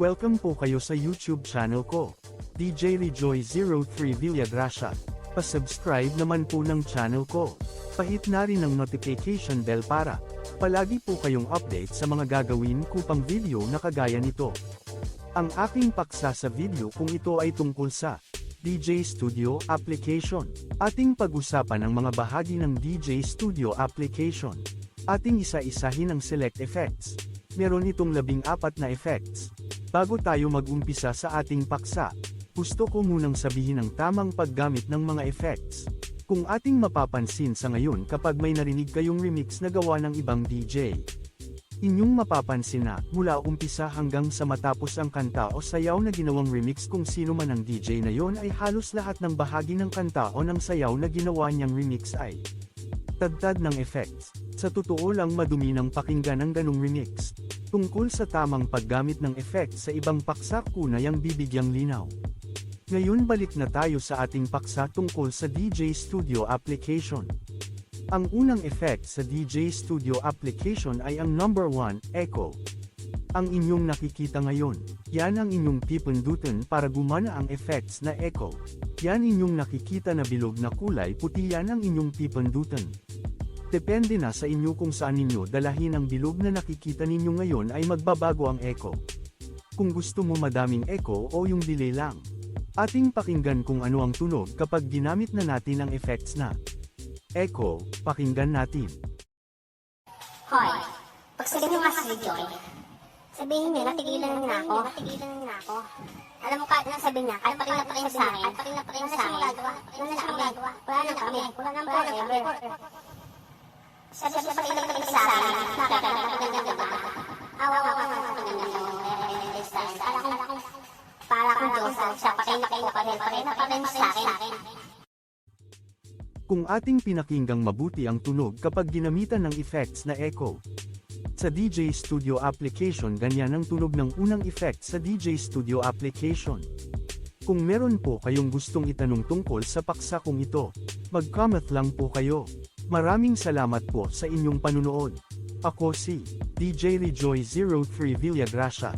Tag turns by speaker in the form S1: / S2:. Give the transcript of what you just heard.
S1: Welcome po kayo sa YouTube channel ko, DJ Rejoy03 Villagracia. Pa-subscribe naman po ng channel ko. Pahit na rin ang notification bell para palagi po kayong update sa mga gagawin ko pang video na kagaya nito. Ang aking paksa sa video kung ito ay tungkol sa DJ Studio Application. Ating pag-usapan ang mga bahagi ng DJ Studio Application. Ating isa-isahin ang select effects. Meron itong 14 na effects. Bago tayo mag-umpisa sa ating paksa, gusto ko munang sabihin ang tamang paggamit ng mga effects. Kung ating mapapansin sa ngayon kapag may narinig kayong remix na gawa ng ibang DJ, inyong mapapansin na, mula umpisa hanggang sa matapos ang kanta o sayaw na ginawang remix kung sino man ang DJ na yon ay halos lahat ng bahagi ng kanta o ng sayaw na ginawa niyang remix ay tagtad ng effects. Sa totoo lang madumi ng pakinggan ang ganong remix. Tungkol sa tamang paggamit ng effects sa ibang paksa ko na yang bibigyang linaw. Ngayon balik na tayo sa ating paksa tungkol sa DJ Studio Application. Ang unang effect sa DJ Studio Application ay ang number 1, Echo. Ang inyong nakikita ngayon, yan ang inyong pipindutin para gumana ang effects na echo. Yan inyong nakikita na bilog na kulay puti, yan ang inyong pipindutin. Depende na sa inyo kung saan ninyo dalahin ang bilog na nakikita ninyo ngayon ay magbabago ang echo. Kung gusto mo madaming echo o yung delay lang. Ating pakinggan kung ano ang tunog kapag ginamit na natin ang effects na echo. Pakinggan natin.
S2: Hoy, pag sabihin mo nga si Joy, sabihin niya, natigilan na ako. Alam mo kahit nang sabihin niya, kahit pa rin sa akin, wala nang kami, forever. Sabi sa pag-ilang sa akin, nakakaganda ba? Awa ka ng para kung Diyos, siya pa rin sa akin.
S1: Kung ating pinakinggang mabuti ang tunog kapag ginamitan ng effects na echo. Sa DJ Studio Application ganyan ang tunog ng unang effect sa DJ Studio Application. Kung meron po kayong gustong itanong tungkol sa paksa kong ito, mag-comment lang po kayo. Maraming salamat po sa inyong panunood. Ako si DJ Rejoy03 Villagracia.